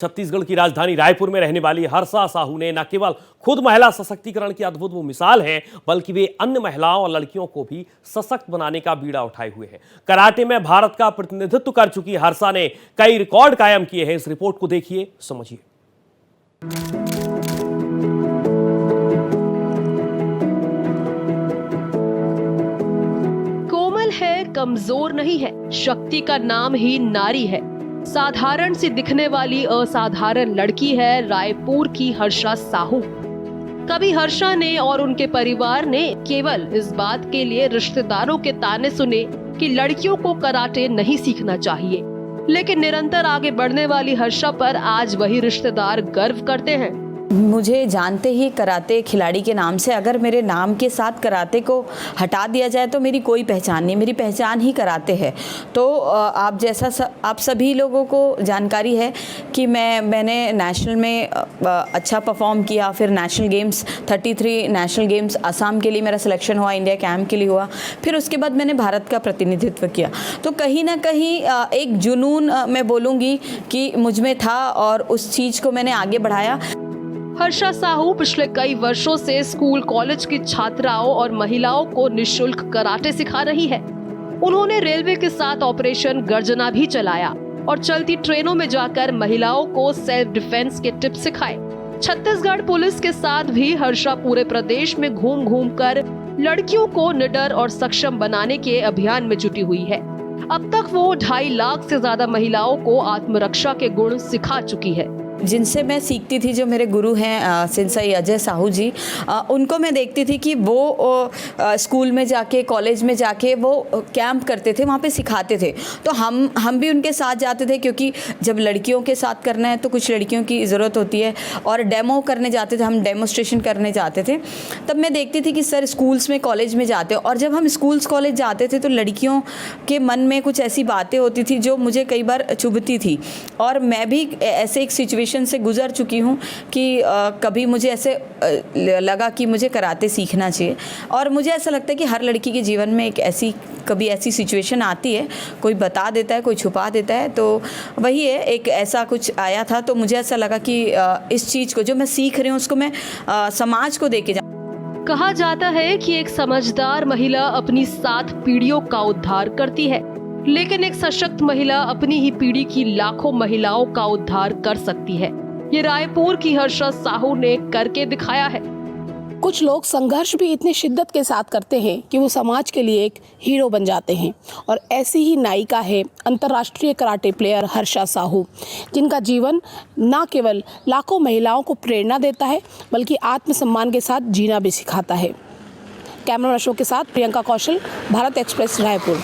छत्तीसगढ़ की राजधानी रायपुर में रहने वाली हर्षा साहू ने न केवल खुद महिला सशक्तिकरण की अद्भुत वो मिसाल है, बल्कि वे अन्य महिलाओं और लड़कियों को भी सशक्त बनाने का बीड़ा उठाए हुए हैं। कराटे में भारत का प्रतिनिधित्व कर चुकी हर्षा ने कई रिकॉर्ड कायम किए हैं। इस रिपोर्ट को देखिए, समझिए। कोमल है, कमजोर नहीं है, शक्ति का नाम ही नारी है। साधारण सी दिखने वाली असाधारण लड़की है रायपुर की हर्षा साहू। कभी हर्षा ने और उनके परिवार ने केवल इस बात के लिए रिश्तेदारों के ताने सुने कि लड़कियों को कराटे नहीं सीखना चाहिए, लेकिन निरंतर आगे बढ़ने वाली हर्षा पर आज वही रिश्तेदार गर्व करते हैं। मुझे जानते ही कराटे खिलाड़ी के नाम से, अगर मेरे नाम के साथ कराटे को हटा दिया जाए तो मेरी कोई पहचान नहीं, मेरी पहचान ही कराटे है। तो आप सभी लोगों को जानकारी है कि मैंने नेशनल में अच्छा परफॉर्म किया, फिर national games 33 national games Assam के लिए मेरा सिलेक्शन हुआ, इंडिया कैंप के लिए हुआ, फिर उसके बाद मैंने भारत का प्रतिनिधित्व किया। तो कहीं ना कहीं एक जुनून मैं बोलूँगी कि मुझ में था और उस चीज़ को मैंने आगे बढ़ाया। हर्षा साहू पिछले कई वर्षों से स्कूल कॉलेज की छात्राओं और महिलाओं को निःशुल्क कराटे सिखा रही है। उन्होंने रेलवे के साथ ऑपरेशन गर्जना भी चलाया और चलती ट्रेनों में जाकर महिलाओं को सेल्फ डिफेंस के टिप्स सिखाए। छत्तीसगढ़ पुलिस के साथ भी हर्षा पूरे प्रदेश में घूम घूम कर लड़कियों को निडर और सक्षम बनाने के अभियान में जुटी हुई है। अब तक वो 2.5 लाख से ज्यादा महिलाओं को आत्मरक्षा के गुण सिखा चुकी है। जिनसे मैं सीखती थी, जो मेरे गुरु हैं सेंसई अजय साहू जी, उनको मैं देखती थी कि वो स्कूल में जाके, कॉलेज में जाके वो कैंप करते थे, वहाँ पे सिखाते थे। तो हम भी उनके साथ जाते थे, क्योंकि जब लड़कियों के साथ करना है तो कुछ लड़कियों की ज़रूरत होती है, और डेमो करने जाते थे, हम डेमोस्ट्रेशन करने जाते थे। तब मैं देखती थी कि सर स्कूल्स में, कॉलेज में जाते, और जब हम स्कूल्स कॉलेज जाते थे तो लड़कियों के मन में कुछ ऐसी बातें होती थी जो मुझे कई बार चुभती थी, और मैं भी ऐसे एक सिचुएशन से गुजर चुकी हूँ कि कभी मुझे ऐसे लगा कि मुझे कराटे सीखना चाहिए। और मुझे ऐसा लगता है कि हर लड़की के जीवन में कभी ऐसी सिचुएशन आती है, कोई बता देता है, कोई छुपा देता है। तो वही है, एक ऐसा कुछ आया था, तो मुझे ऐसा लगा कि इस चीज़ को जो मैं सीख रही हूँ उसको मैं समाज को दे के कहा जाता है कि एक समझदार महिला अपनी 7 पीढ़ियों का उद्धार करती है, लेकिन एक सशक्त महिला अपनी ही पीढ़ी की लाखों महिलाओं का उद्धार कर सकती है। ये रायपुर की हर्षा साहू ने करके दिखाया है। कुछ लोग संघर्ष भी इतनी शिद्दत के साथ करते हैं कि वो समाज के लिए एक हीरो बन जाते हैं, और ऐसी ही नायिका है अंतर्राष्ट्रीय कराटे प्लेयर हर्षा साहू, जिनका जीवन न केवल लाखों महिलाओं को प्रेरणा देता है, बल्कि आत्मसम्मान के साथ जीना भी सिखाता है। कैमरा अशोक के साथ प्रियंका कौशल, भारत एक्सप्रेस, रायपुर।